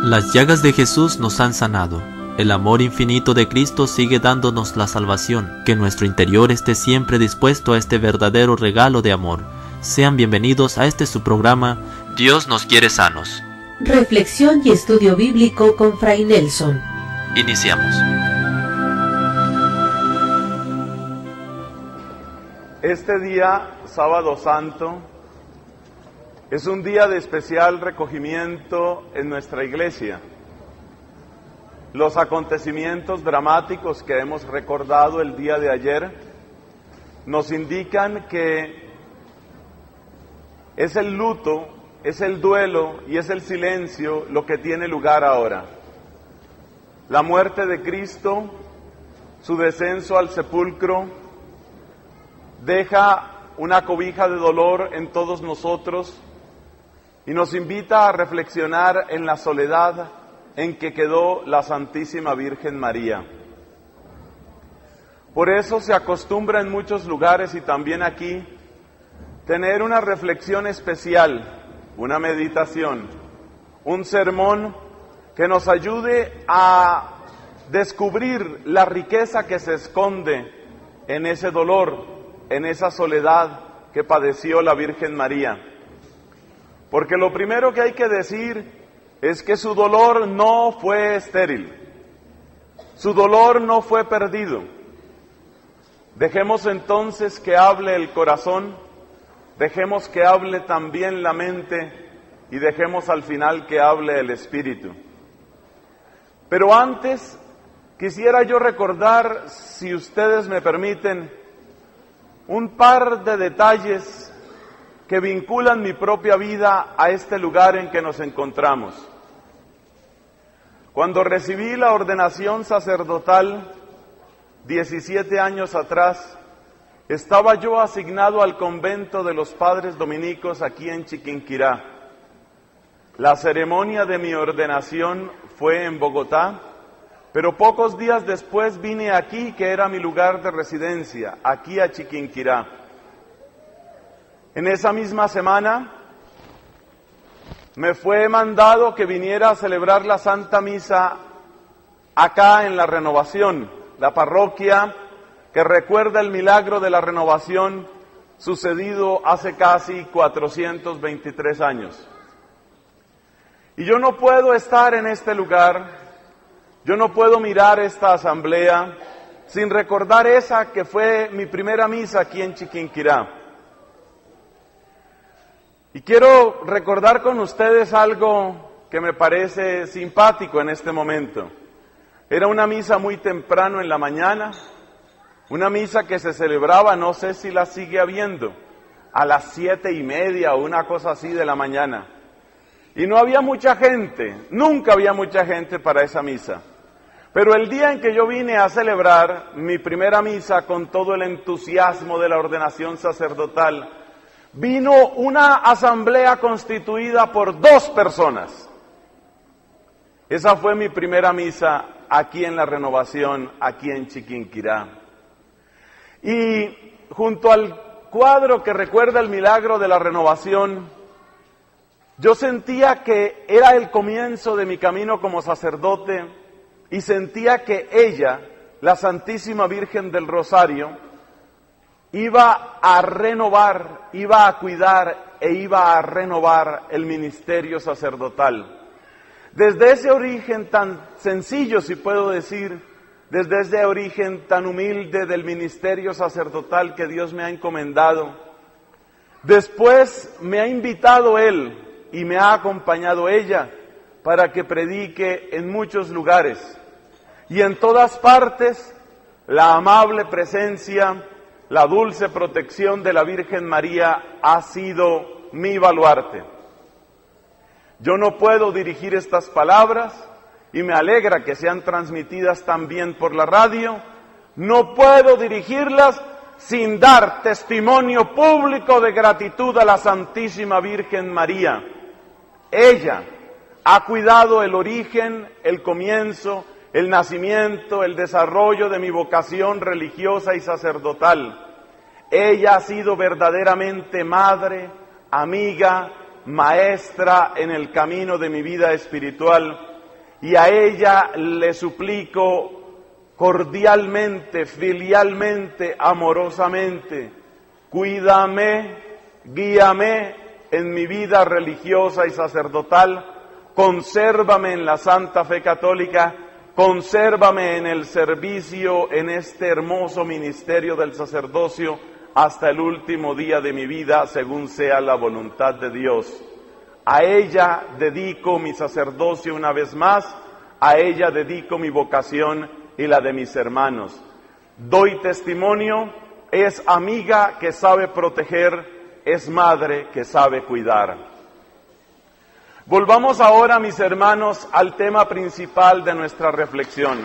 Las llagas de Jesús nos han sanado. El amor infinito de Cristo sigue dándonos la salvación. Que nuestro interior esté siempre dispuesto a este verdadero regalo de amor. Sean bienvenidos a este su programa, Dios nos quiere sanos. Reflexión y estudio bíblico con Fray Nelson. Iniciamos. Este día, Sábado Santo, es un día de especial recogimiento en nuestra iglesia. Los acontecimientos dramáticos que hemos recordado el día de ayer nos indican que es el luto, es el duelo y es el silencio lo que tiene lugar ahora. La muerte de Cristo, su descenso al sepulcro, deja una cobija de dolor en todos nosotros y nos invita a reflexionar en la soledad en que quedó la Santísima Virgen María. Por eso se acostumbra en muchos lugares y también aquí tener una reflexión especial, una meditación, un sermón que nos ayude a descubrir la riqueza que se esconde en ese dolor, en esa soledad que padeció la Virgen María. Porque lo primero que hay que decir es que su dolor no fue estéril, su dolor no fue perdido. Dejemos entonces que hable el corazón, dejemos que hable también la mente y dejemos al final que hable el espíritu. Pero antes quisiera yo recordar, si ustedes me permiten, un par de detalles que vinculan mi propia vida a este lugar en que nos encontramos. Cuando recibí la ordenación sacerdotal, 17 años atrás, estaba yo asignado al convento de los padres dominicos aquí en Chiquinquirá. La ceremonia de mi ordenación fue en Bogotá, pero pocos días después vine aquí, que era mi lugar de residencia, aquí a Chiquinquirá. En esa misma semana me fue mandado que viniera a celebrar la Santa Misa acá en la Renovación, la parroquia que recuerda el milagro de la renovación sucedido hace casi 423 años. Y yo no puedo estar en este lugar, yo no puedo mirar esta asamblea sin recordar esa que fue mi primera misa aquí en Chiquinquirá. Y quiero recordar con ustedes algo que me parece simpático en este momento. Era una misa muy temprano en la mañana, una misa que se celebraba, no sé si la sigue habiendo, a las 7:30 o una cosa así de la mañana. Y no había mucha gente, nunca había mucha gente para esa misa. Pero el día en que yo vine a celebrar mi primera misa con todo el entusiasmo de la ordenación sacerdotal, vino una asamblea constituida por 2 personas. Esa fue mi primera misa aquí en la Renovación, aquí en Chiquinquirá. Y junto al cuadro que recuerda el milagro de la renovación, yo sentía que era el comienzo de mi camino como sacerdote y sentía que ella, la Santísima Virgen del Rosario, iba a renovar, iba a cuidar e iba a renovar el ministerio sacerdotal. Desde ese origen tan sencillo, si puedo decir, desde ese origen tan humilde del ministerio sacerdotal que Dios me ha encomendado, después me ha invitado Él y me ha acompañado ella para que predique en muchos lugares. Y en todas partes, la amable presencia, la dulce protección de la Virgen María ha sido mi baluarte. Yo no puedo dirigir estas palabras y me alegra que sean transmitidas también por la radio. No puedo dirigirlas sin dar testimonio público de gratitud a la Santísima Virgen María. Ella ha cuidado el origen, el comienzo, el nacimiento, el desarrollo de mi vocación religiosa y sacerdotal. Ella ha sido verdaderamente madre, amiga, maestra en el camino de mi vida espiritual y a ella le suplico cordialmente, filialmente, amorosamente, cuídame, guíame en mi vida religiosa y sacerdotal, consérvame en la santa fe católica, consérvame en el servicio, en este hermoso ministerio del sacerdocio, hasta el último día de mi vida, según sea la voluntad de Dios. A ella dedico mi sacerdocio una vez más, a ella dedico mi vocación y la de mis hermanos. Doy testimonio, es amiga que sabe proteger, es madre que sabe cuidar. Volvamos ahora, mis hermanos, al tema principal de nuestra reflexión.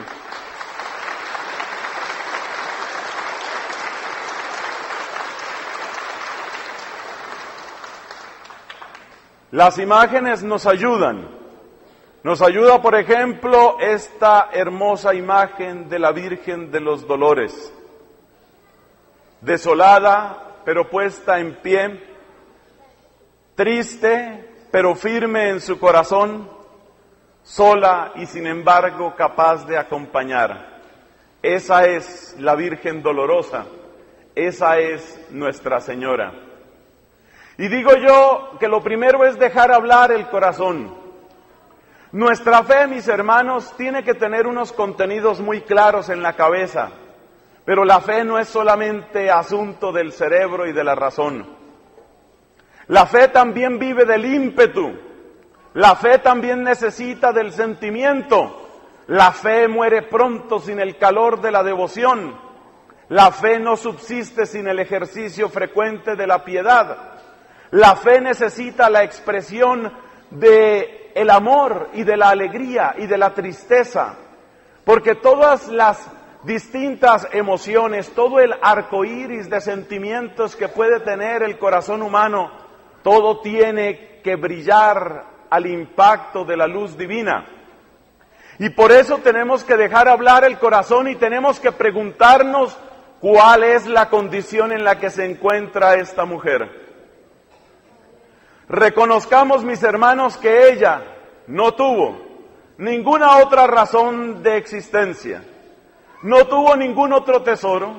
Las imágenes nos ayudan. Nos ayuda, por ejemplo, esta hermosa imagen de la Virgen de los Dolores, desolada, pero puesta en pie, triste, pero firme en su corazón, sola y sin embargo capaz de acompañar. Esa es la Virgen dolorosa, esa es Nuestra Señora. Y digo yo que lo primero es dejar hablar el corazón. Nuestra fe, mis hermanos, tiene que tener unos contenidos muy claros en la cabeza, pero la fe no es solamente asunto del cerebro y de la razón. La fe también vive del ímpetu, la fe también necesita del sentimiento, la fe muere pronto sin el calor de la devoción, la fe no subsiste sin el ejercicio frecuente de la piedad. La fe necesita la expresión de el amor y de la alegría y de la tristeza, porque todas las distintas emociones, todo el arco iris de sentimientos que puede tener el corazón humano, todo tiene que brillar al impacto de la luz divina. Y por eso tenemos que dejar hablar el corazón y tenemos que preguntarnos cuál es la condición en la que se encuentra esta mujer. Reconozcamos, mis hermanos, que ella no tuvo ninguna otra razón de existencia, no tuvo ningún otro tesoro,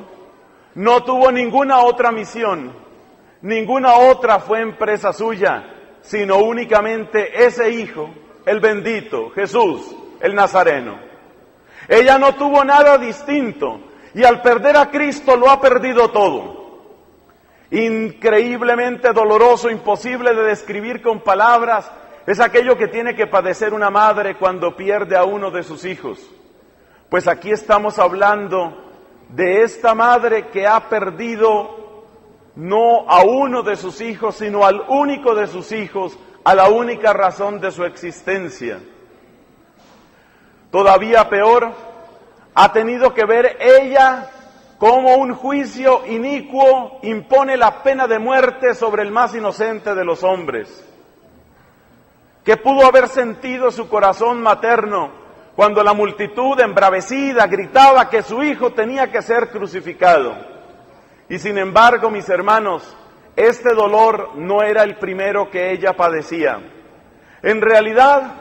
no tuvo ninguna otra misión, ninguna otra fue empresa suya, sino únicamente ese hijo, el bendito Jesús, el Nazareno. Ella no tuvo nada distinto y al perder a Cristo lo ha perdido todo. Increíblemente doloroso, imposible de describir con palabras, es aquello que tiene que padecer una madre cuando pierde a uno de sus hijos. Pues aquí estamos hablando de esta madre que ha perdido no a uno de sus hijos, sino al único de sus hijos, a la única razón de su existencia. Todavía peor, ha tenido que ver ella cómo un juicio inicuo impone la pena de muerte sobre el más inocente de los hombres. ¿Qué pudo haber sentido su corazón materno cuando la multitud embravecida gritaba que su hijo tenía que ser crucificado? Y sin embargo, mis hermanos, este dolor no era el primero que ella padecía. En realidad,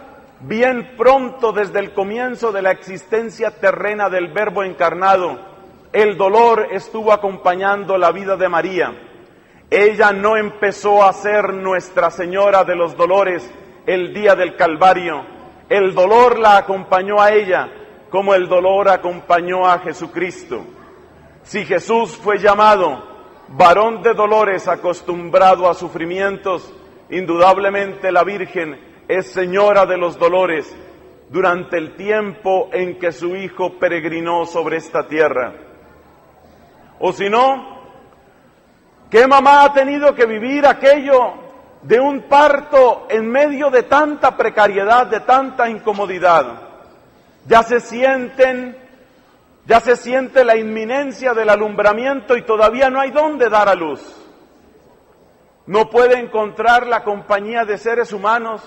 bien pronto desde el comienzo de la existencia terrena del Verbo encarnado, el dolor estuvo acompañando la vida de María. Ella no empezó a ser Nuestra Señora de los Dolores el día del Calvario. El dolor la acompañó a ella, como el dolor acompañó a Jesucristo. Si Jesús fue llamado varón de dolores acostumbrado a sufrimientos, indudablemente la Virgen es Señora de los Dolores durante el tiempo en que su Hijo peregrinó sobre esta tierra. O si no, ¿qué mamá ha tenido que vivir aquello de un parto en medio de tanta precariedad, de tanta incomodidad? Ya se siente la inminencia del alumbramiento y todavía no hay dónde dar a luz. No puede encontrar la compañía de seres humanos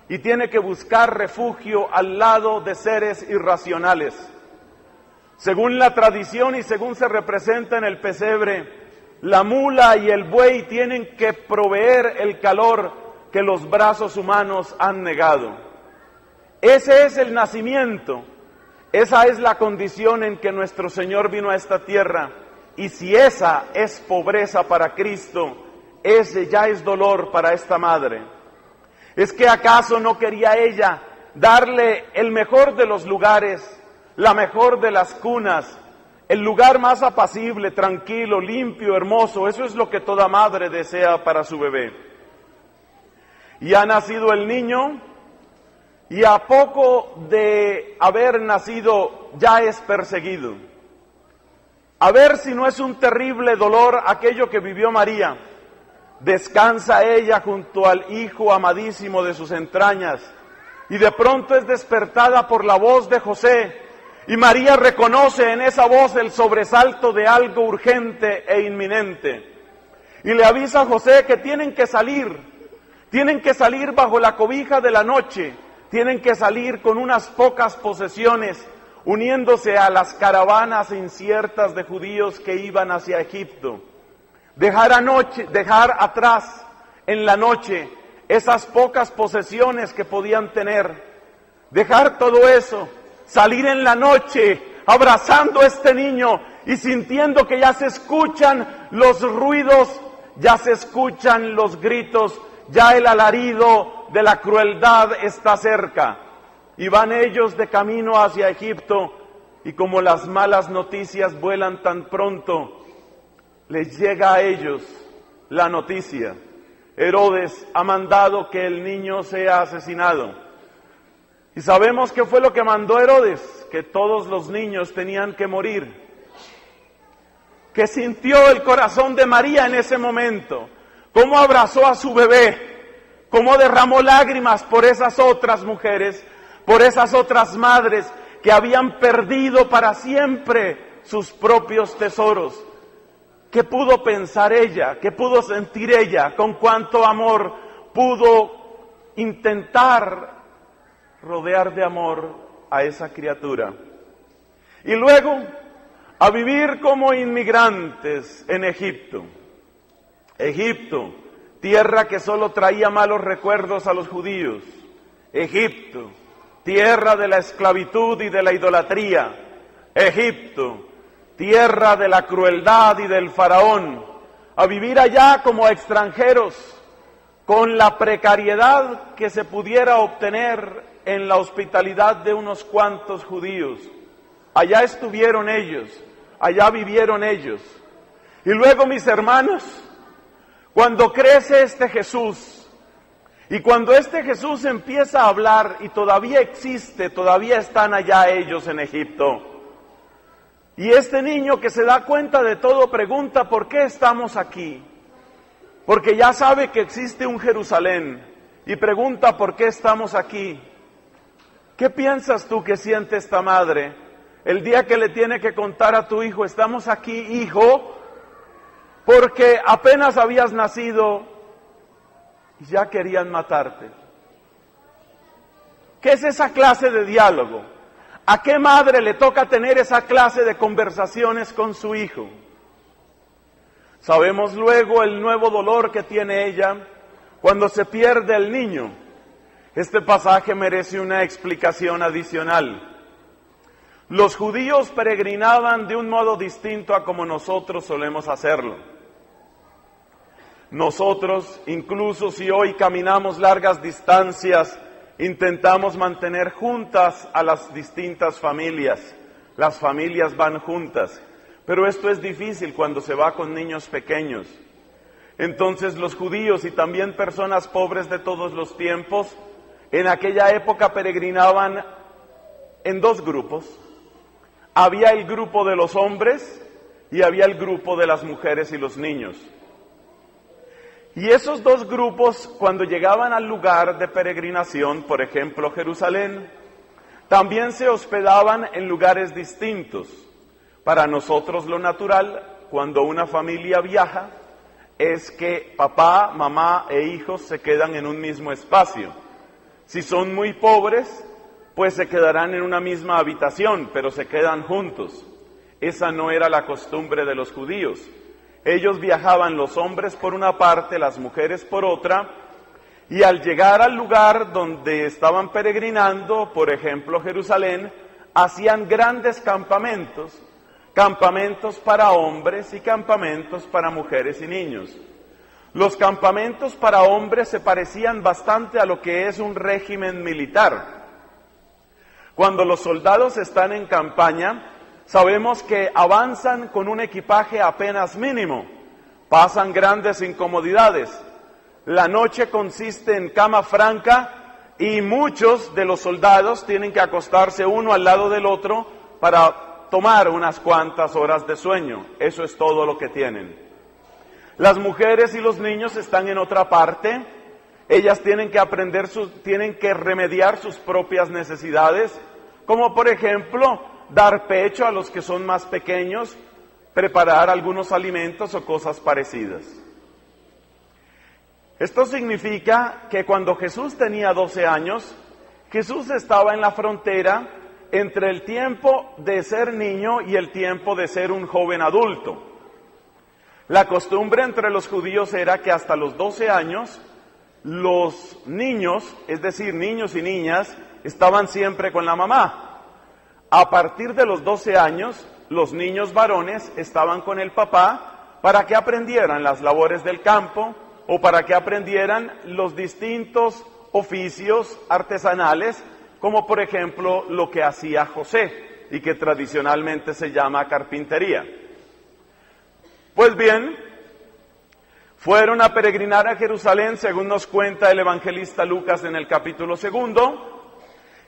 y tiene que buscar refugio al lado de seres irracionales. Según la tradición y según se representa en el pesebre, la mula y el buey tienen que proveer el calor que los brazos humanos han negado. Ese es el nacimiento, esa es la condición en que nuestro Señor vino a esta tierra. Y si esa es pobreza para Cristo, ese ya es dolor para esta madre. ¿Es que acaso no quería ella darle el mejor de los lugares, la mejor de las cunas, el lugar más apacible, tranquilo, limpio, hermoso? Eso es lo que toda madre desea para su bebé. Y ha nacido el niño, y a poco de haber nacido ya es perseguido. A ver si no es un terrible dolor aquello que vivió María. Descansa ella junto al hijo amadísimo de sus entrañas, y de pronto es despertada por la voz de José, y María reconoce en esa voz el sobresalto de algo urgente e inminente. Y le avisa a José que tienen que salir bajo la cobija de la noche, tienen que salir con unas pocas posesiones, uniéndose a las caravanas inciertas de judíos que iban hacia Egipto. Dejar atrás en la noche esas pocas posesiones que podían tener, dejar todo eso, salir en la noche abrazando a este niño y sintiendo que ya se escuchan los ruidos, ya se escuchan los gritos, ya el alarido de la crueldad está cerca. Y van ellos de camino hacia Egipto, y como las malas noticias vuelan tan pronto, les llega a ellos la noticia: Herodes ha mandado que el niño sea asesinado. Y sabemos qué fue lo que mandó Herodes, que todos los niños tenían que morir. ¿Qué sintió el corazón de María en ese momento? ¿Cómo abrazó a su bebé? ¿Cómo derramó lágrimas por esas otras mujeres, por esas otras madres que habían perdido para siempre sus propios tesoros? ¿Qué pudo pensar ella? ¿Qué pudo sentir ella? ¿Con cuánto amor pudo intentar rodear de amor a esa criatura? Y luego, a vivir como inmigrantes en Egipto. Egipto, tierra que solo traía malos recuerdos a los judíos. Egipto, tierra de la esclavitud y de la idolatría. Egipto, tierra de la crueldad y del faraón. A vivir allá como extranjeros, con la precariedad que se pudiera obtener en la hospitalidad de unos cuantos judíos. Allá estuvieron ellos, allá vivieron ellos. Y luego, mis hermanos, cuando crece este Jesús, y cuando este Jesús empieza a hablar, y todavía existe, todavía están allá ellos en Egipto, y este niño que se da cuenta de todo pregunta: ¿por qué estamos aquí? Porque ya sabe que existe un Jerusalén, y pregunta: ¿por qué estamos aquí? ¿Qué piensas tú que siente esta madre el día que le tiene que contar a tu hijo: estamos aquí, hijo, porque apenas habías nacido y ya querían matarte? ¿Qué es esa clase de diálogo? ¿A qué madre le toca tener esa clase de conversaciones con su hijo? Sabemos luego el nuevo dolor que tiene ella cuando se pierde el niño. Este pasaje merece una explicación adicional. Los judíos peregrinaban de un modo distinto a como nosotros solemos hacerlo. Nosotros, incluso si hoy caminamos largas distancias, intentamos mantener juntas a las distintas familias. Las familias van juntas, pero esto es difícil cuando se va con niños pequeños. Entonces los judíos y también personas pobres de todos los tiempos, en aquella época peregrinaban en dos grupos. Había el grupo de los hombres y había el grupo de las mujeres y los niños. Y esos dos grupos, cuando llegaban al lugar de peregrinación, por ejemplo Jerusalén, también se hospedaban en lugares distintos. Para nosotros lo natural, cuando una familia viaja, es que papá, mamá e hijos se quedan en un mismo espacio. Si son muy pobres, pues se quedarán en una misma habitación, pero se quedan juntos. Esa no era la costumbre de los judíos. Ellos viajaban, los hombres por una parte, las mujeres por otra, Y al llegar al lugar donde estaban peregrinando, por ejemplo Jerusalén, hacían grandes campamentos, campamentos para hombres y campamentos para mujeres y niños. Los campamentos para hombres se parecían bastante a lo que es un régimen militar. Cuando los soldados están en campaña, sabemos que avanzan con un equipaje apenas mínimo, pasan grandes incomodidades. La noche consiste en cama franca y muchos de los soldados tienen que acostarse uno al lado del otro para tomar unas cuantas horas de sueño. Eso es todo lo que tienen. Las mujeres y los niños están en otra parte. Ellas tienen que remediar sus propias necesidades, como por ejemplo, dar pecho a los que son más pequeños, preparar algunos alimentos o cosas parecidas. Esto significa que cuando Jesús tenía 12 años, Jesús estaba en la frontera entre el tiempo de ser niño y el tiempo de ser un joven adulto. La costumbre entre los judíos era que hasta los 12 años, los niños, es decir, niños y niñas, estaban siempre con la mamá. A partir de los 12 años, los niños varones estaban con el papá para que aprendieran las labores del campo o para que aprendieran los distintos oficios artesanales, como por ejemplo lo que hacía José y que tradicionalmente se llama carpintería. Pues bien, fueron a peregrinar a Jerusalén, según nos cuenta el evangelista Lucas en el capítulo 2,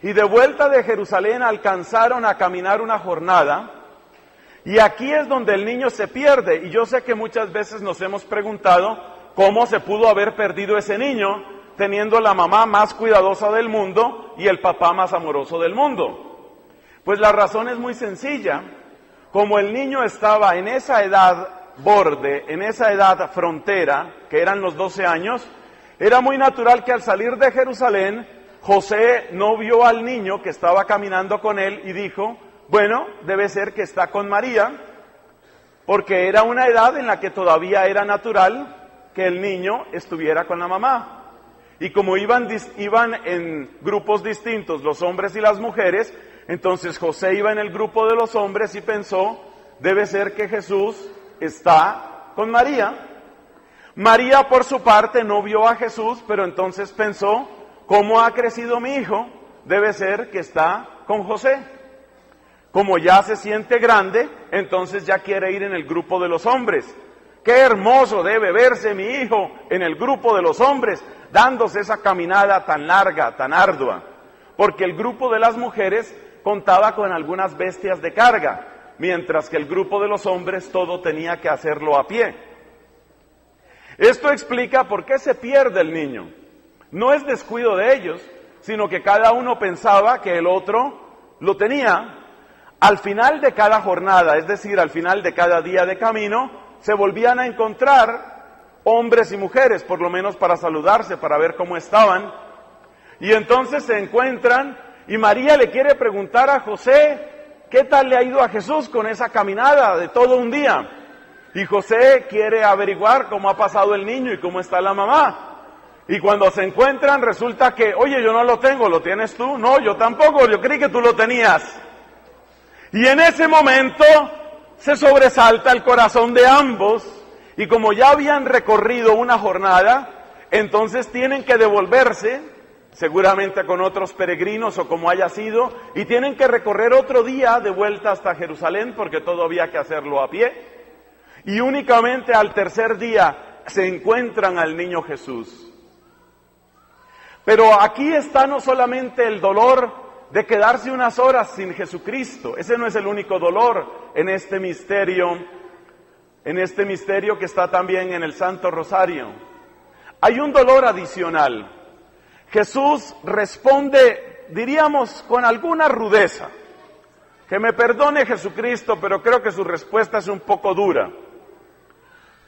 y de vuelta de Jerusalén alcanzaron a caminar una jornada, y aquí es donde el niño se pierde, y yo sé que muchas veces nos hemos preguntado cómo se pudo haber perdido ese niño, teniendo la mamá más cuidadosa del mundo y el papá más amoroso del mundo. Pues la razón es muy sencilla. Como el niño estaba en esa edad borde, en esa edad frontera, que eran los 12 años, era muy natural que al salir de Jerusalén, José no vio al niño que estaba caminando con él y dijo, bueno, debe ser que está con María, porque era una edad en la que todavía era natural que el niño estuviera con la mamá. Y como iban en grupos distintos los hombres y las mujeres, entonces José iba en el grupo de los hombres y pensó, debe ser que Jesús está con María. María por su parte no vio a Jesús, pero entonces pensó, ¿cómo ha crecido mi hijo? Debe ser que está con José. Como ya se siente grande, entonces ya quiere ir en el grupo de los hombres. Qué hermoso debe verse mi hijo en el grupo de los hombres, dándose esa caminada tan larga, tan ardua. Porque el grupo de las mujeres contaba con algunas bestias de carga, mientras que el grupo de los hombres todo tenía que hacerlo a pie. Esto explica por qué se pierde el niño. No es descuido de ellos, sino que cada uno pensaba que el otro lo tenía. Al final de cada jornada, es decir, al final de cada día de camino, se volvían a encontrar hombres y mujeres, por lo menos para saludarse, para ver cómo estaban. Y entonces se encuentran y María le quiere preguntar a José, ¿qué tal le ha ido a Jesús con esa caminada de todo un día? Y José quiere averiguar cómo ha pasado el niño y cómo está la mamá. Y cuando se encuentran resulta que, oye, yo no lo tengo, ¿lo tienes tú? No, yo tampoco, yo creí que tú lo tenías. Y en ese momento se sobresalta el corazón de ambos, y como ya habían recorrido una jornada, entonces tienen que devolverse, seguramente con otros peregrinos o como haya sido, y tienen que recorrer otro día de vuelta hasta Jerusalén, porque todo había que hacerlo a pie, y únicamente al tercer día se encuentran al niño Jesús. Pero aquí está no solamente el dolor de quedarse unas horas sin Jesucristo. Ese no es el único dolor en este misterio que está también en el Santo Rosario. Hay un dolor adicional. Jesús responde, diríamos, con alguna rudeza. Que me perdone Jesucristo, pero creo que su respuesta es un poco dura.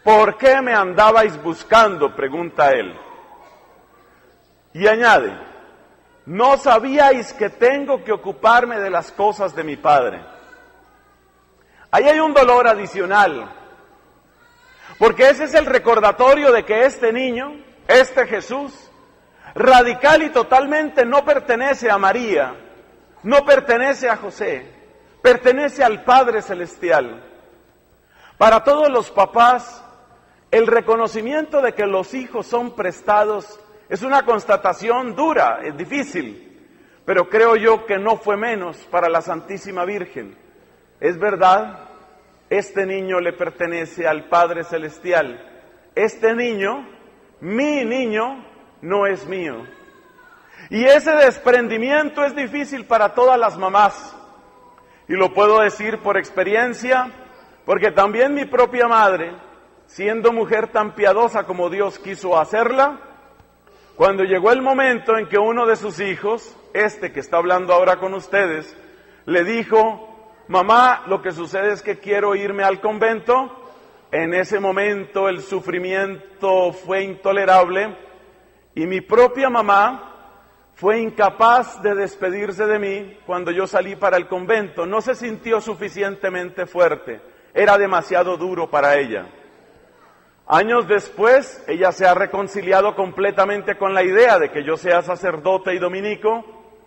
¿Por qué me andabais buscando?, pregunta él. Y añade, ¿no sabíais que tengo que ocuparme de las cosas de mi Padre? Ahí hay un dolor adicional, porque ese es el recordatorio de que este niño, este Jesús, radical y totalmente no pertenece a María, no pertenece a José, pertenece al Padre Celestial. Para todos los papás, el reconocimiento de que los hijos son prestados es una constatación dura, es difícil, pero creo yo que no fue menos para la Santísima Virgen. Es verdad, este niño le pertenece al Padre Celestial. Este niño, mi niño, no es mío. Y ese desprendimiento es difícil para todas las mamás. Y lo puedo decir por experiencia, porque también mi propia madre, siendo mujer tan piadosa como Dios quiso hacerla, cuando llegó el momento en que uno de sus hijos, este que está hablando ahora con ustedes, le dijo: mamá, lo que sucede es que quiero irme al convento. En ese momento el sufrimiento fue intolerable y mi propia mamá fue incapaz de despedirse de mí cuando yo salí para el convento. No se sintió suficientemente fuerte, era demasiado duro para ella. Años después, ella se ha reconciliado completamente con la idea de que yo sea sacerdote y dominico,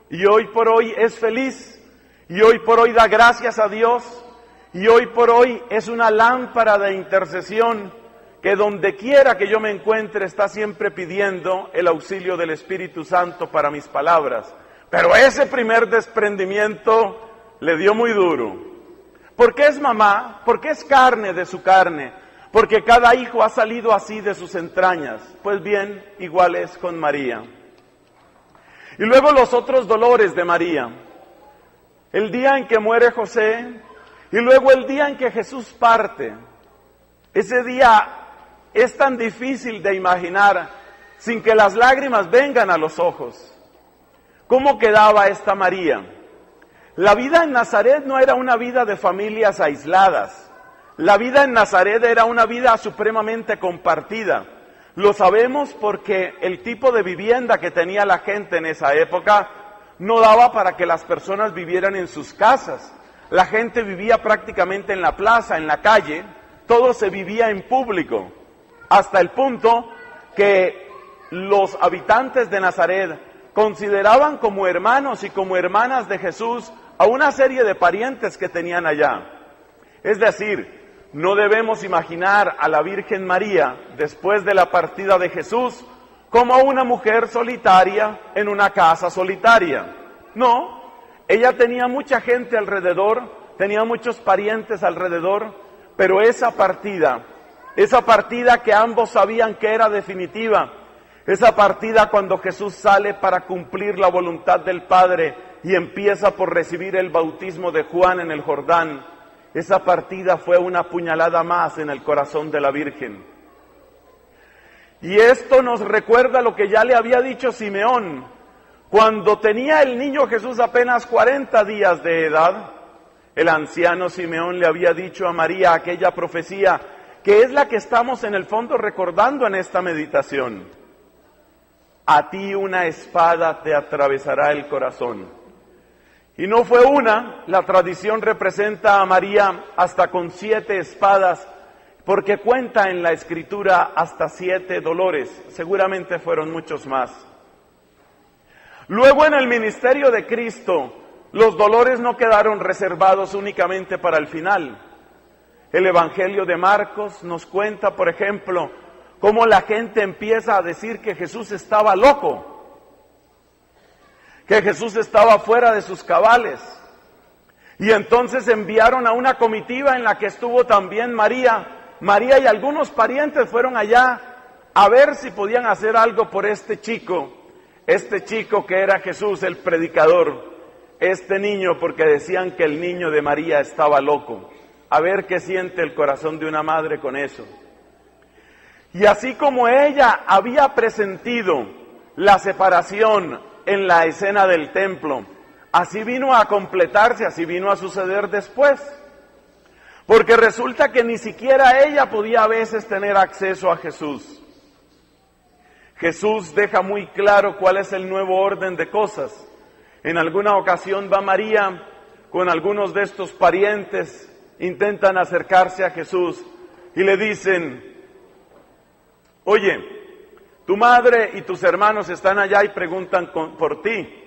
y hoy por hoy es feliz, y hoy por hoy da gracias a Dios, y hoy por hoy es una lámpara de intercesión que donde quiera que yo me encuentre está siempre pidiendo el auxilio del Espíritu Santo para mis palabras. Pero ese primer desprendimiento le dio muy duro. ¿Por qué es mamá? ¿Por qué es carne de su carne? Porque cada hijo ha salido así de sus entrañas. Pues bien, igual es con María. Y luego los otros dolores de María. El día en que muere José y luego el día en que Jesús parte. Ese día es tan difícil de imaginar sin que las lágrimas vengan a los ojos. ¿Cómo quedaba esta María? La vida en Nazaret no era una vida de familias aisladas. La vida en Nazaret era una vida supremamente compartida. Lo sabemos porque el tipo de vivienda que tenía la gente en esa época no daba para que las personas vivieran en sus casas. La gente vivía prácticamente en la plaza, en la calle, todo se vivía en público, hasta el punto que los habitantes de Nazaret consideraban como hermanos y como hermanas de Jesús a una serie de parientes que tenían allá. Es decir, no debemos imaginar a la Virgen María, después de la partida de Jesús, como una mujer solitaria en una casa solitaria. No, ella tenía mucha gente alrededor, tenía muchos parientes alrededor, pero esa partida que ambos sabían que era definitiva, esa partida cuando Jesús sale para cumplir la voluntad del Padre y empieza por recibir el bautismo de Juan en el Jordán, esa partida fue una puñalada más en el corazón de la Virgen. Y esto nos recuerda lo que ya le había dicho Simeón. Cuando tenía el niño Jesús apenas 40 días de edad, el anciano Simeón le había dicho a María aquella profecía, que es la que estamos en el fondo recordando en esta meditación. A ti una espada te atravesará el corazón. Y no fue una, la tradición representa a María hasta con 7 espadas, porque cuenta en la Escritura hasta 7 dolores, seguramente fueron muchos más. Luego en el ministerio de Cristo, los dolores no quedaron reservados únicamente para el final. El Evangelio de Marcos nos cuenta, por ejemplo, cómo la gente empieza a decir que Jesús estaba loco, que Jesús estaba fuera de sus cabales. Y entonces enviaron a una comitiva en la que estuvo también María. María y algunos parientes fueron allá a ver si podían hacer algo por este chico que era Jesús, el predicador, este niño, porque decían que el niño de María estaba loco. A ver qué siente el corazón de una madre con eso. Y así como ella había presentido la separación en la escena del templo, así vino a completarse, así vino a suceder después. Porque resulta que ni siquiera ella podía a veces tener acceso a Jesús. Jesús deja muy claro cuál es el nuevo orden de cosas. En alguna ocasión va María con algunos de estos parientes, intentan acercarse a Jesús y le dicen, oye, Tu madre y tus hermanos están allá y preguntan por ti.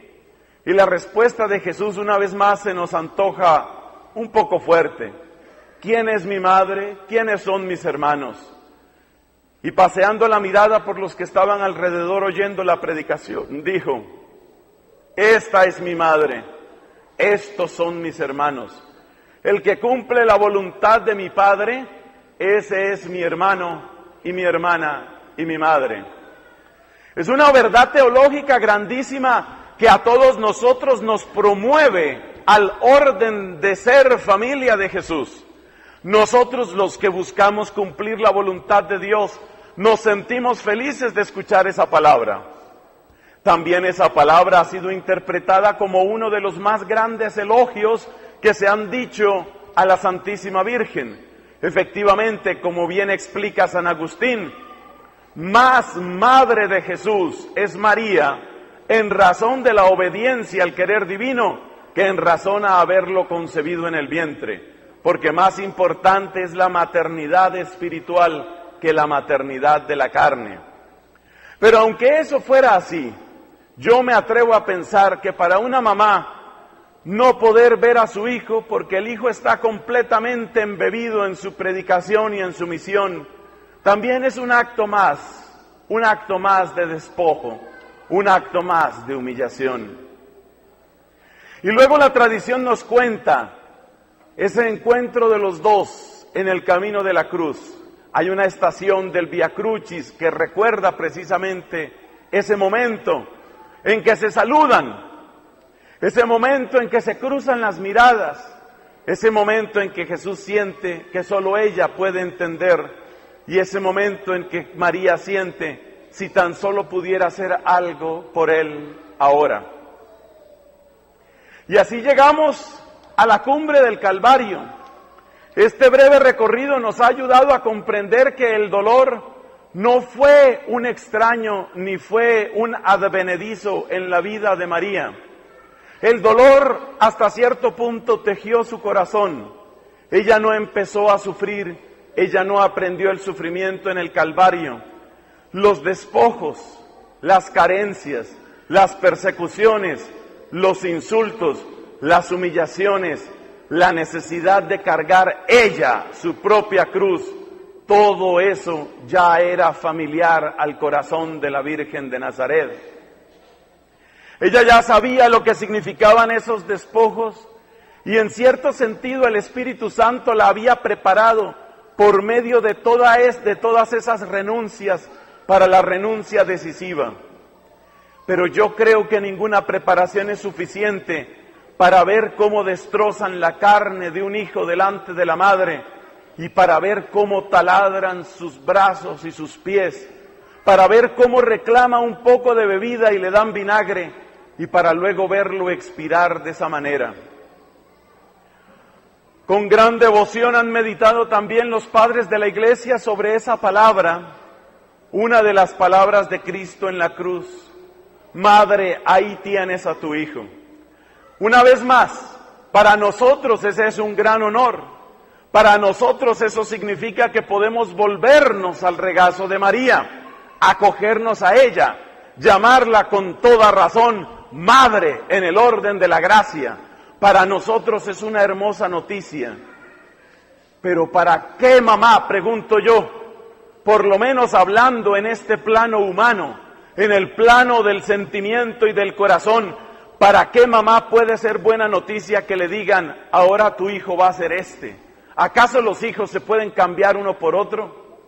Y la respuesta de Jesús una vez más se nos antoja un poco fuerte. ¿Quién es mi madre? ¿Quiénes son mis hermanos? Y paseando la mirada por los que estaban alrededor oyendo la predicación, dijo: esta es mi madre, estos son mis hermanos. El que cumple la voluntad de mi Padre, ese es mi hermano y mi hermana y mi madre. Es una verdad teológica grandísima que a todos nosotros nos promueve al orden de ser familia de Jesús. Nosotros, los que buscamos cumplir la voluntad de Dios, nos sentimos felices de escuchar esa palabra. También esa palabra ha sido interpretada como uno de los más grandes elogios que se han dicho a la Santísima Virgen. Efectivamente, como bien explica San Agustín, más madre de Jesús es María en razón de la obediencia al querer divino que en razón a haberlo concebido en el vientre, porque más importante es la maternidad espiritual que la maternidad de la carne. Pero aunque eso fuera así, yo me atrevo a pensar que para una mamá no poder ver a su hijo porque el hijo está completamente embebido en su predicación y en su misión, también es un acto más de despojo, un acto más de humillación. Y luego la tradición nos cuenta ese encuentro de los dos en el camino de la cruz. Hay una estación del Vía Crucis que recuerda precisamente ese momento en que se saludan, ese momento en que se cruzan las miradas, ese momento en que Jesús siente que solo ella puede entender y ese momento en que María siente: si tan solo pudiera hacer algo por él ahora. Y así llegamos a la cumbre del Calvario. Este breve recorrido nos ha ayudado a comprender que el dolor no fue un extraño ni fue un advenedizo en la vida de María. El dolor hasta cierto punto tejió su corazón. Ella no empezó a sufrir, ella no aprendió el sufrimiento en el Calvario. Los despojos, las carencias, las persecuciones, los insultos, las humillaciones, la necesidad de cargar ella su propia cruz, todo eso ya era familiar al corazón de la Virgen de Nazaret. Ella ya sabía lo que significaban esos despojos y en cierto sentido el Espíritu Santo la había preparado por medio de todas esas renuncias para la renuncia decisiva. Pero yo creo que ninguna preparación es suficiente para ver cómo destrozan la carne de un hijo delante de la madre y para ver cómo taladran sus brazos y sus pies, para ver cómo reclama un poco de bebida y le dan vinagre y para luego verlo expirar de esa manera. Con gran devoción han meditado también los padres de la Iglesia sobre esa palabra, una de las palabras de Cristo en la cruz: Madre, ahí tienes a tu hijo. Una vez más, para nosotros ese es un gran honor. Para nosotros eso significa que podemos volvernos al regazo de María, acogernos a ella, llamarla con toda razón Madre en el orden de la gracia. Para nosotros es una hermosa noticia. Pero ¿para qué mamá?, pregunto yo, por lo menos hablando en este plano humano, en el plano del sentimiento y del corazón, ¿para qué mamá puede ser buena noticia que le digan: ahora tu hijo va a ser este? ¿Acaso los hijos se pueden cambiar uno por otro?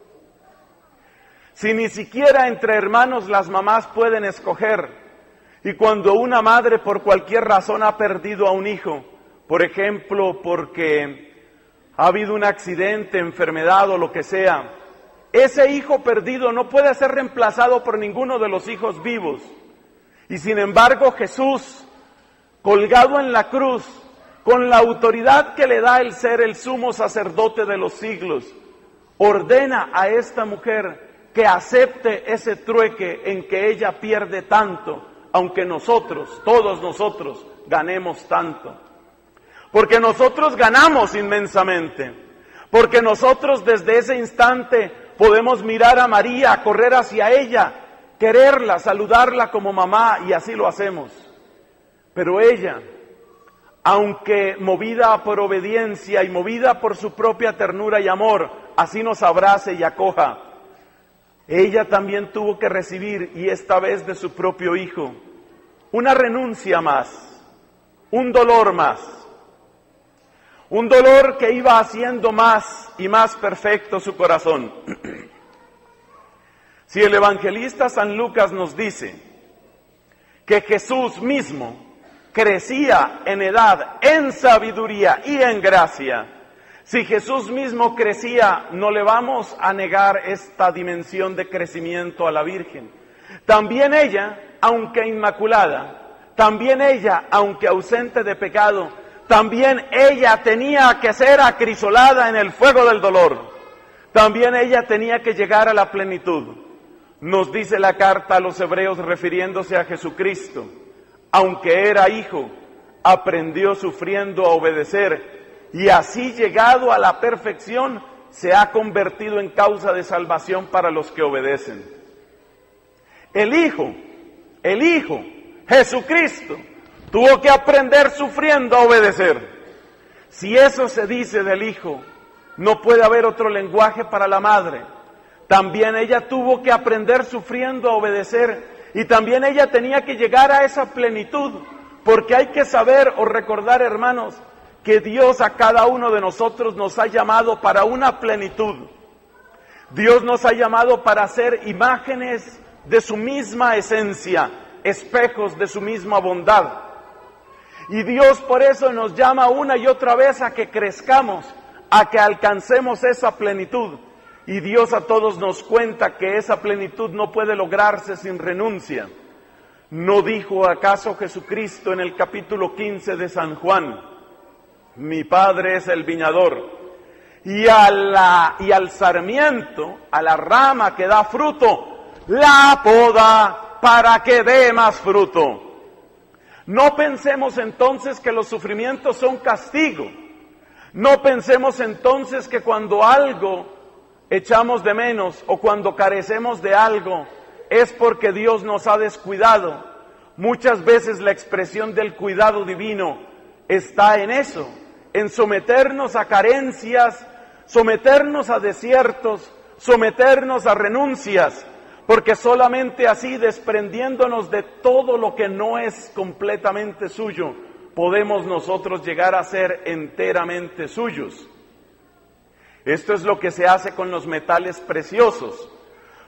Si ni siquiera entre hermanos las mamás pueden escoger, y cuando una madre por cualquier razón ha perdido a un hijo, por ejemplo porque ha habido un accidente, enfermedad o lo que sea, ese hijo perdido no puede ser reemplazado por ninguno de los hijos vivos. Y sin embargo Jesús, colgado en la cruz, con la autoridad que le da el ser el sumo sacerdote de los siglos, ordena a esta mujer que acepte ese trueque en que ella pierde tanto, aunque nosotros, todos nosotros, ganemos tanto. Porque nosotros ganamos inmensamente, porque nosotros desde ese instante podemos mirar a María, correr hacia ella quererla, saludarla como mamá, y así lo hacemos. Pero ella, aunque movida por obediencia y movida por su propia ternura y amor, así nos abrace y acoja, ella también tuvo que recibir, y esta vez de su propio hijo, una renuncia más, un dolor más, un dolor que iba haciendo más y más perfecto su corazón. Si el evangelista San Lucas nos dice que Jesús mismo crecía en edad, en sabiduría y en gracia, si Jesús mismo crecía, no le vamos a negar esta dimensión de crecimiento a la Virgen. También ella, aunque inmaculada, también ella, aunque ausente de pecado, también ella tenía que ser acrisolada en el fuego del dolor. También ella tenía que llegar a la plenitud. Nos dice la carta a los hebreos refiriéndose a Jesucristo: aunque era hijo, aprendió sufriendo a obedecer, y así llegado a la perfección, se ha convertido en causa de salvación para los que obedecen. El Hijo, Jesucristo, tuvo que aprender sufriendo a obedecer. Si eso se dice del Hijo, no puede haber otro lenguaje para la Madre. También ella tuvo que aprender sufriendo a obedecer, y también ella tenía que llegar a esa plenitud, porque hay que saber o recordar, hermanos, que Dios a cada uno de nosotros nos ha llamado para una plenitud. Dios nos ha llamado para ser imágenes de su misma esencia, espejos de su misma bondad. Y Dios por eso nos llama una y otra vez a que crezcamos, a que alcancemos esa plenitud. Y Dios a todos nos cuenta que esa plenitud no puede lograrse sin renuncia. ¿No dijo acaso Jesucristo en el capítulo 15 de San Juan: mi Padre es el viñador, y al sarmiento, a la rama que da fruto, la poda para que dé más fruto? No pensemos entonces que los sufrimientos son castigo. No pensemos entonces que cuando algo echamos de menos o cuando carecemos de algo es porque Dios nos ha descuidado. Muchas veces la expresión del cuidado divino está en eso, en someternos a carencias, someternos a desiertos, someternos a renuncias, porque solamente así, desprendiéndonos de todo lo que no es completamente suyo, podemos nosotros llegar a ser enteramente suyos. Esto es lo que se hace con los metales preciosos.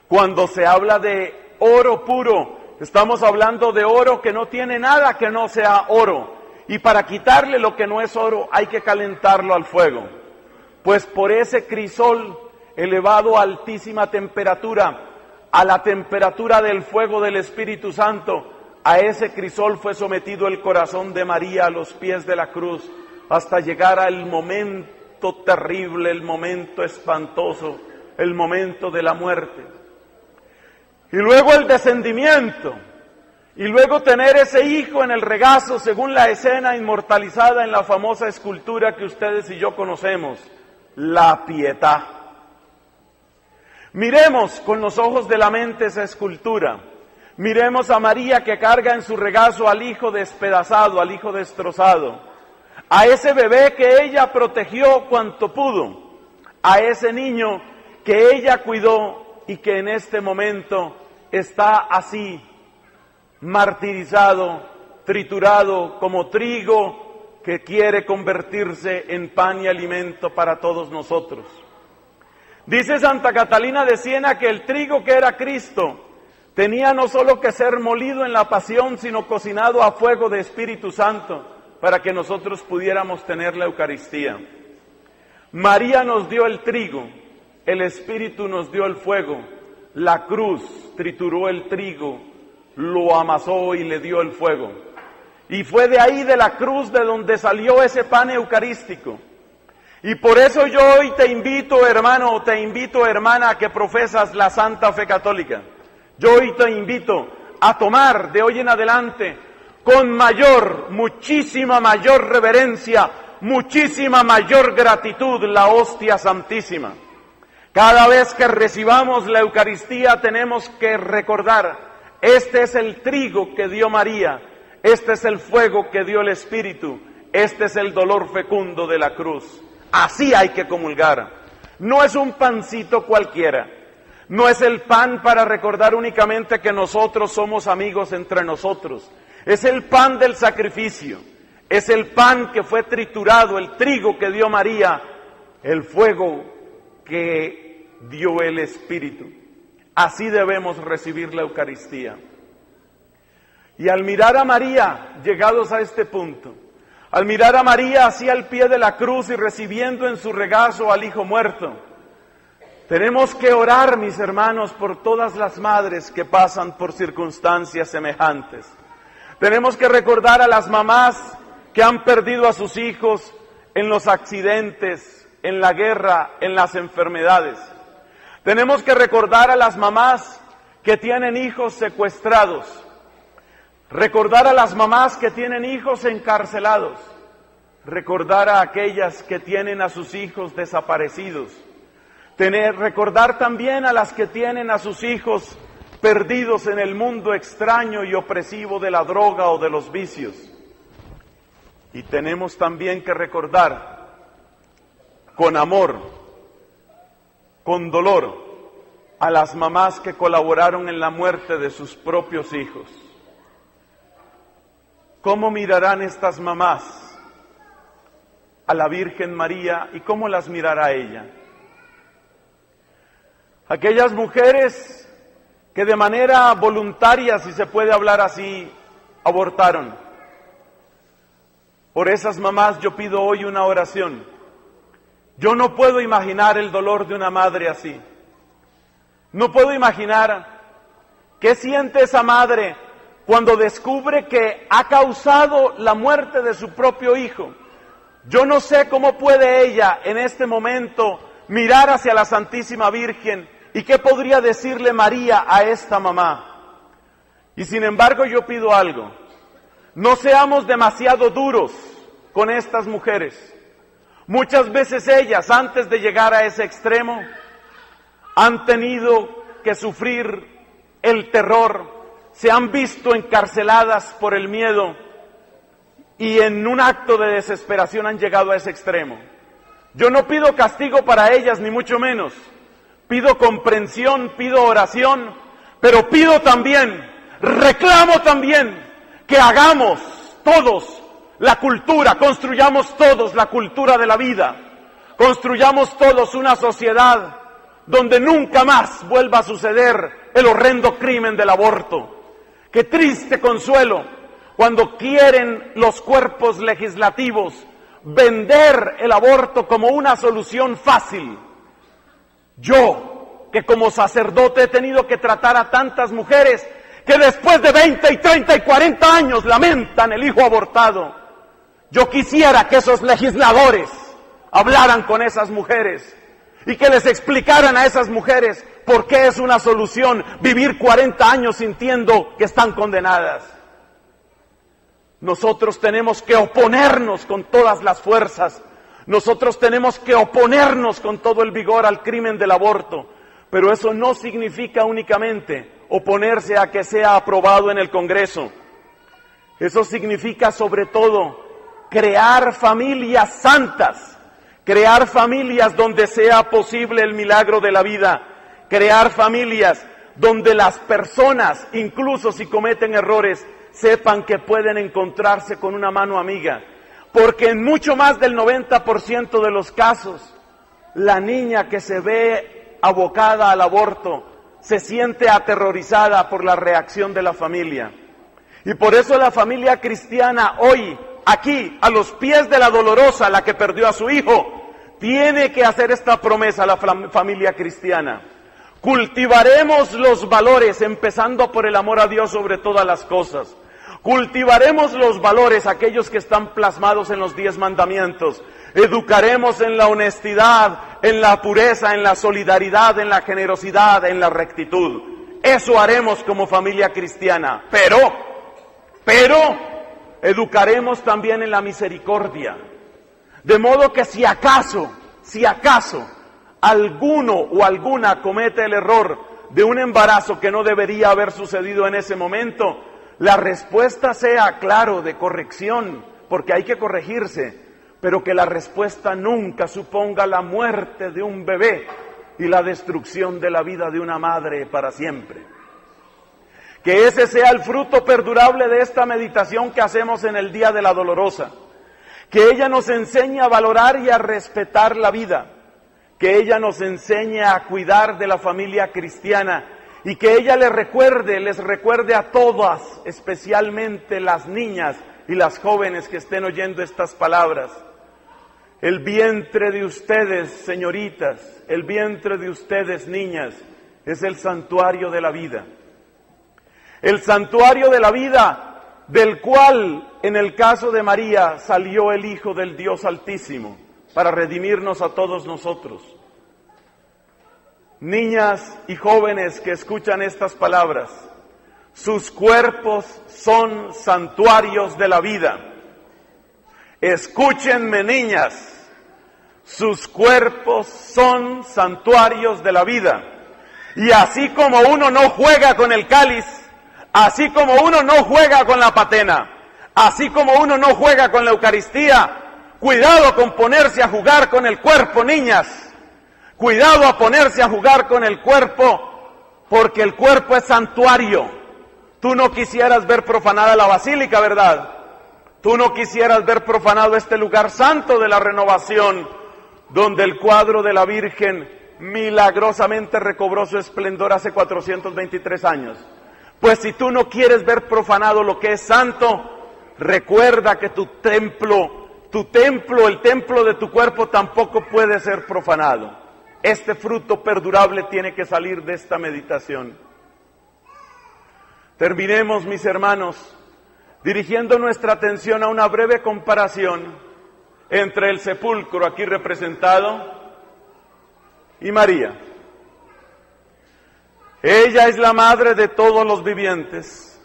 Cuando se habla de oro puro, estamos hablando de oro que no tiene nada que no sea oro. Y para quitarle lo que no es oro hay que calentarlo al fuego. Pues por ese crisol elevado a altísima temperatura, a la temperatura del fuego del Espíritu Santo, a ese crisol fue sometido el corazón de María a los pies de la cruz, hasta llegar al momento terrible, el momento espantoso, el momento de la muerte. Y luego el descendimiento. Y luego tener ese hijo en el regazo, según la escena inmortalizada en la famosa escultura que ustedes y yo conocemos, la Pietà. Miremos con los ojos de la mente esa escultura. Miremos a María que carga en su regazo al hijo despedazado, al hijo destrozado, a ese bebé que ella protegió cuanto pudo, a ese niño que ella cuidó y que en este momento está así, martirizado, triturado como trigo que quiere convertirse en pan y alimento para todos nosotros. Dice Santa Catalina de Siena que el trigo que era Cristo tenía no solo que ser molido en la pasión, sino cocinado a fuego de Espíritu Santo para que nosotros pudiéramos tener la Eucaristía. María nos dio el trigo, el Espíritu nos dio el fuego, la cruz trituró el trigo, lo amasó y le dio el fuego. Y fue de ahí, de la cruz, de donde salió ese pan eucarístico. Y por eso yo hoy te invito, hermano, o te invito, hermana, que profesas la Santa Fe Católica. Yo hoy te invito a tomar de hoy en adelante con muchísima mayor reverencia, muchísima mayor gratitud la hostia santísima. Cada vez que recibamos la Eucaristía tenemos que recordar, este es el trigo que dio María, este es el fuego que dio el Espíritu, este es el dolor fecundo de la cruz. Así hay que comulgar. No es un pancito cualquiera, no es el pan para recordar únicamente que nosotros somos amigos entre nosotros, es el pan del sacrificio, es el pan que fue triturado, el trigo que dio María, el fuego que dio el Espíritu. Así debemos recibir la Eucaristía. Y al mirar a María, llegados a este punto, al mirar a María así al pie de la cruz y recibiendo en su regazo al Hijo muerto, tenemos que orar, mis hermanos, por todas las madres que pasan por circunstancias semejantes. Tenemos que recordar a las mamás que han perdido a sus hijos en los accidentes, en la guerra, en las enfermedades. Tenemos que recordar a las mamás que tienen hijos secuestrados. Recordar a las mamás que tienen hijos encarcelados. Recordar a aquellas que tienen a sus hijos desaparecidos. Recordar también a las que tienen a sus hijos perdidos en el mundo extraño y opresivo de la droga o de los vicios. Y tenemos también que recordar con amor, con dolor, a las mamás que colaboraron en la muerte de sus propios hijos. ¿Cómo mirarán estas mamás a la Virgen María y cómo las mirará ella? Aquellas mujeres que de manera voluntaria, si se puede hablar así, abortaron. Por esas mamás yo pido hoy una oración. Yo no puedo imaginar el dolor de una madre así. No puedo imaginar qué siente esa madre cuando descubre que ha causado la muerte de su propio hijo. Yo no sé cómo puede ella en este momento mirar hacia la Santísima Virgen y qué podría decirle María a esta mamá. Y sin embargo yo pido algo, no seamos demasiado duros con estas mujeres. Muchas veces ellas, antes de llegar a ese extremo, han tenido que sufrir el terror, se han visto encarceladas por el miedo y en un acto de desesperación han llegado a ese extremo. Yo no pido castigo para ellas, ni mucho menos. Pido comprensión, pido oración, pero pido también, reclamo también que hagamos todos la cultura, construyamos todos la cultura de la vida, construyamos todos una sociedad donde nunca más vuelva a suceder el horrendo crimen del aborto. Qué triste consuelo cuando quieren los cuerpos legislativos vender el aborto como una solución fácil. Yo, que como sacerdote he tenido que tratar a tantas mujeres que después de 20 y 30 y 40 años lamentan el hijo abortado, yo quisiera que esos legisladores hablaran con esas mujeres y que les explicaran a esas mujeres por qué es una solución vivir 40 años sintiendo que están condenadas. Nosotros tenemos que oponernos con todas las fuerzas, nosotros tenemos que oponernos con todo el vigor al crimen del aborto, pero eso no significa únicamente oponerse a que sea aprobado en el Congreso. Eso significa sobre todo crear familias santas, crear familias donde sea posible el milagro de la vida, crear familias donde las personas, incluso si cometen errores, sepan que pueden encontrarse con una mano amiga, porque en mucho más del 90% de los casos, la niña que se ve abocada al aborto se siente aterrorizada por la reacción de la familia. Y por eso la familia cristiana hoy, aquí, a los pies de la dolorosa, la que perdió a su hijo, tiene que hacer esta promesa a la familia cristiana. Cultivaremos los valores, empezando por el amor a Dios sobre todas las cosas. Cultivaremos los valores, aquellos que están plasmados en los 10 mandamientos. Educaremos en la honestidad, en la pureza, en la solidaridad, en la generosidad, en la rectitud. Eso haremos como familia cristiana. Pero, educaremos también en la misericordia. De modo que si acaso alguno o alguna comete el error de un embarazo que no debería haber sucedido en ese momento, la respuesta sea, claro, de corrección, porque hay que corregirse, pero que la respuesta nunca suponga la muerte de un bebé y la destrucción de la vida de una madre para siempre. Que ese sea el fruto perdurable de esta meditación que hacemos en el Día de la Dolorosa. Que ella nos enseñe a valorar y a respetar la vida. Que ella nos enseñe a cuidar de la familia cristiana y que ella les recuerde a todas, especialmente las niñas y las jóvenes que estén oyendo estas palabras. El vientre de ustedes, señoritas, el vientre de ustedes, niñas, es el santuario de la vida. El santuario de la vida, del cual, en el caso de María, salió el Hijo del Dios Altísimo, para redimirnos a todos nosotros. Niñas y jóvenes que escuchan estas palabras, sus cuerpos son santuarios de la vida. Escúchenme, niñas, sus cuerpos son santuarios de la vida. Y así como uno no juega con el cáliz, así como uno no juega con la patena, así como uno no juega con la Eucaristía, cuidado con ponerse a jugar con el cuerpo, niñas. Cuidado a ponerse a jugar con el cuerpo, porque el cuerpo es santuario. Tú no quisieras ver profanada la basílica, ¿verdad? Tú no quisieras ver profanado este lugar santo de la renovación, donde el cuadro de la Virgen milagrosamente recobró su esplendor hace 423 años. Pues si tú no quieres ver profanado lo que es santo, recuerda que tu templo, el templo de tu cuerpo tampoco puede ser profanado. Este fruto perdurable tiene que salir de esta meditación. Terminemos, mis hermanos, dirigiendo nuestra atención a una breve comparación entre el sepulcro aquí representado y María. Ella es la madre de todos los vivientes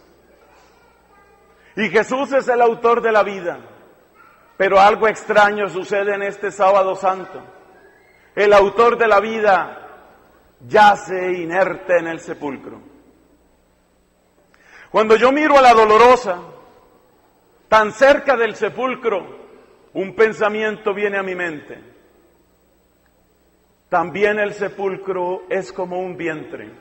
y Jesús es el autor de la vida, pero algo extraño sucede en este sábado santo. El autor de la vida yace inerte en el sepulcro. Cuando yo miro a la dolorosa, tan cerca del sepulcro, un pensamiento viene a mi mente. También el sepulcro es como un vientre.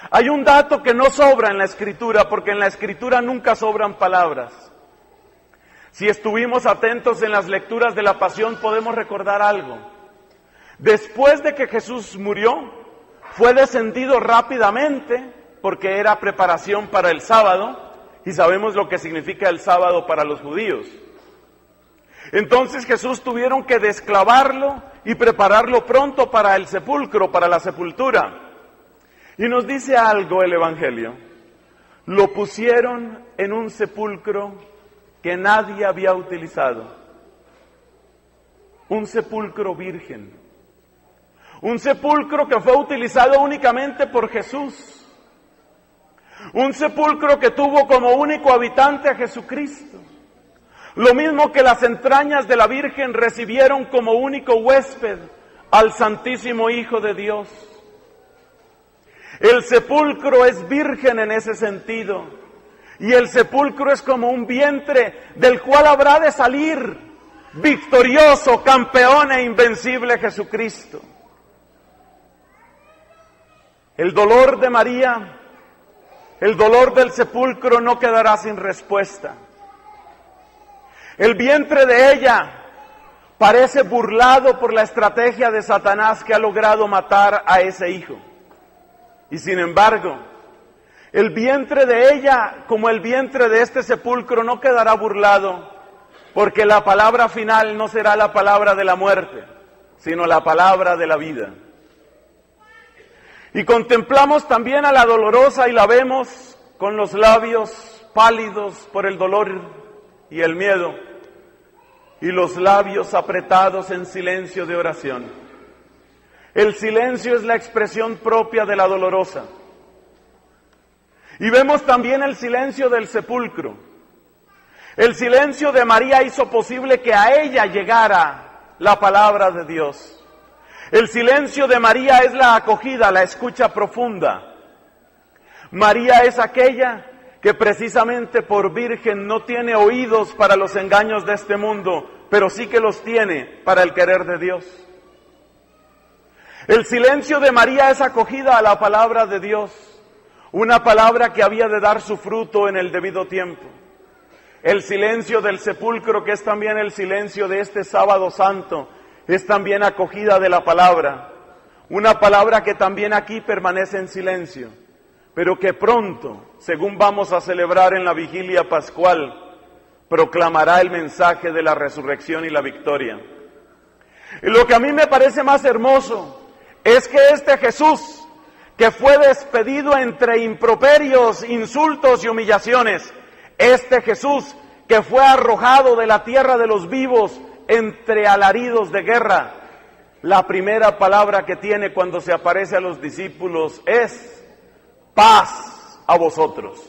Hay un dato que no sobra en la Escritura, porque en la Escritura nunca sobran palabras. Si estuvimos atentos en las lecturas de la Pasión, podemos recordar algo. Después de que Jesús murió, fue descendido rápidamente, porque era preparación para el sábado, y sabemos lo que significa el sábado para los judíos. Entonces Jesús tuvieron que desclavarlo y prepararlo pronto para el sepulcro, para la sepultura. Y nos dice algo el Evangelio. Lo pusieron en un sepulcro que nadie había utilizado. Un sepulcro virgen. Un sepulcro que fue utilizado únicamente por Jesús. Un sepulcro que tuvo como único habitante a Jesucristo. Lo mismo que las entrañas de la Virgen recibieron como único huésped al Santísimo Hijo de Dios. El sepulcro es virgen en ese sentido. Y el sepulcro es como un vientre del cual habrá de salir victorioso, campeón e invencible Jesucristo. El dolor de María, el dolor del sepulcro no quedará sin respuesta. El vientre de ella parece burlado por la estrategia de Satanás que ha logrado matar a ese hijo. Y sin embargo, el vientre de ella, como el vientre de este sepulcro, no quedará burlado, porque la palabra final no será la palabra de la muerte, sino la palabra de la vida. Y contemplamos también a la dolorosa y la vemos con los labios pálidos por el dolor y el miedo, y los labios apretados en silencio de oración. El silencio es la expresión propia de la dolorosa. Y vemos también el silencio del sepulcro. El silencio de María hizo posible que a ella llegara la palabra de Dios. El silencio de María es la acogida, la escucha profunda. María es aquella que precisamente por virgen no tiene oídos para los engaños de este mundo, pero sí que los tiene para el querer de Dios. El silencio de María es acogida a la palabra de Dios, una palabra que había de dar su fruto en el debido tiempo. El silencio del sepulcro, que es también el silencio de este sábado santo, es también acogida de la palabra, una palabra que también aquí permanece en silencio, pero que pronto, según vamos a celebrar en la vigilia pascual, proclamará el mensaje de la resurrección y la victoria. Y lo que a mí me parece más hermoso es que este Jesús, que fue despedido entre improperios, insultos y humillaciones, este Jesús que fue arrojado de la tierra de los vivos entre alaridos de guerra, la primera palabra que tiene cuando se aparece a los discípulos es paz a vosotros.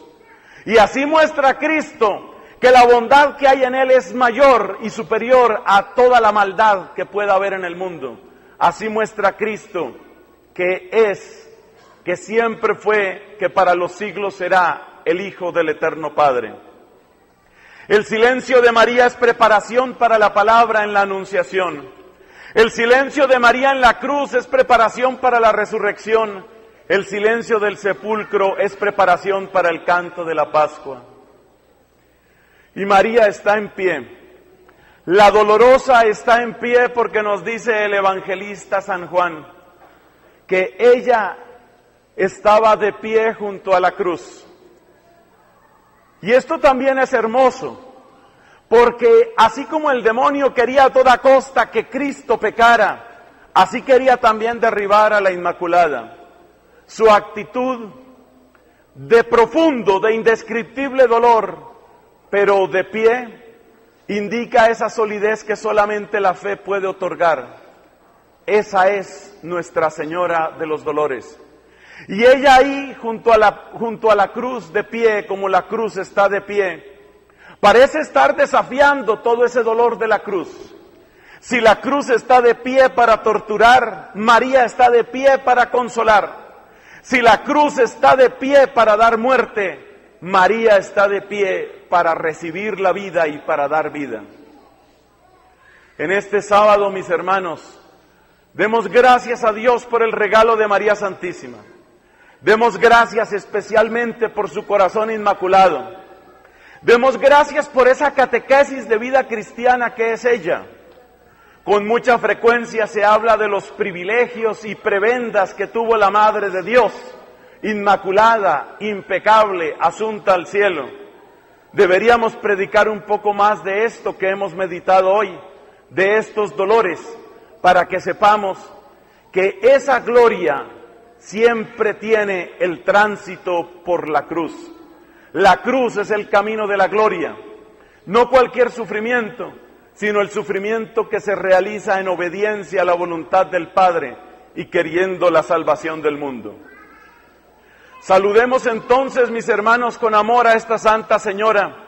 Y así muestra Cristo que la bondad que hay en Él es mayor y superior a toda la maldad que pueda haber en el mundo. Así muestra Cristo que es, que siempre fue, que para los siglos será el Hijo del Eterno Padre. El silencio de María es preparación para la palabra en la Anunciación. El silencio de María en la cruz es preparación para la resurrección. El silencio del sepulcro es preparación para el canto de la Pascua. Y María está en pie. La dolorosa está en pie porque nos dice el evangelista San Juan que ella estaba de pie junto a la cruz. Y esto también es hermoso, porque así como el demonio quería a toda costa que Cristo pecara, así quería también derribar a la Inmaculada. Su actitud de profundo, de indescriptible dolor, pero de pie, indica esa solidez que solamente la fe puede otorgar. Esa es Nuestra Señora de los Dolores. Y ella ahí, junto a la cruz de pie, como la cruz está de pie, parece estar desafiando todo ese dolor de la cruz. Si la cruz está de pie para torturar, María está de pie para consolar. Si la cruz está de pie para dar muerte, María está de pie para recibir la vida y para dar vida. En este sábado, mis hermanos, demos gracias a Dios por el regalo de María Santísima. Demos gracias especialmente por su corazón inmaculado. Demos gracias por esa catequesis de vida cristiana que es ella. Con mucha frecuencia se habla de los privilegios y prebendas que tuvo la Madre de Dios, inmaculada, impecable, asunta al cielo. Deberíamos predicar un poco más de esto que hemos meditado hoy, de estos dolores, para que sepamos que esa gloria siempre tiene el tránsito por la cruz. La cruz es el camino de la gloria, no cualquier sufrimiento, sino el sufrimiento que se realiza en obediencia a la voluntad del Padre y queriendo la salvación del mundo. Saludemos entonces, mis hermanos, con amor a esta Santa Señora.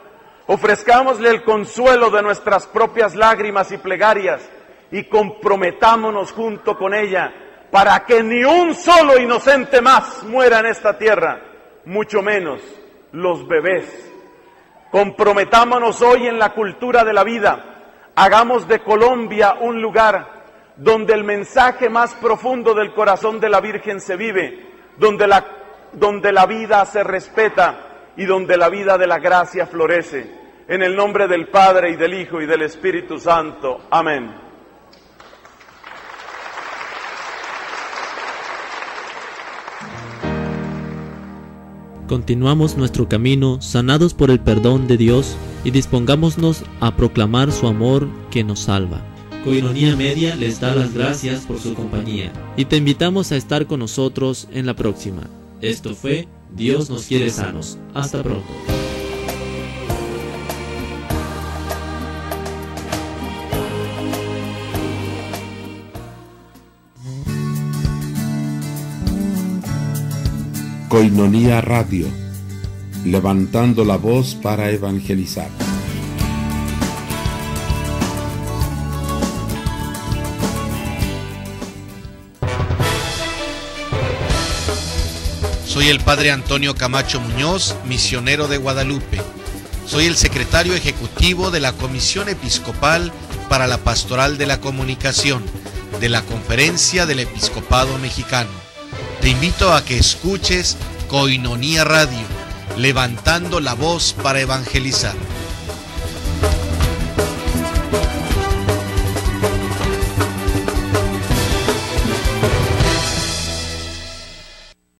Ofrezcámosle el consuelo de nuestras propias lágrimas y plegarias y comprometámonos junto con ella para que ni un solo inocente más muera en esta tierra, mucho menos los bebés. Comprometámonos hoy en la cultura de la vida. Hagamos de Colombia un lugar donde el mensaje más profundo del corazón de la Virgen se vive, donde la vida se respeta y donde la vida de la gracia florece. En el nombre del Padre y del Hijo y del Espíritu Santo. Amén. Continuamos nuestro camino sanados por el perdón de Dios y dispongámonos a proclamar su amor que nos salva. Coinonía Media les da las gracias por su compañía y te invitamos a estar con nosotros en la próxima. Esto fue Dios nos quiere sanos. Hasta pronto. Coinonía Radio, levantando la voz para evangelizar. Soy el Padre Antonio Camacho Muñoz, misionero de Guadalupe. Soy el secretario ejecutivo de la Comisión Episcopal para la Pastoral de la Comunicación de la Conferencia del Episcopado Mexicano. Te invito a que escuches Koinonía Radio, levantando la voz para evangelizar.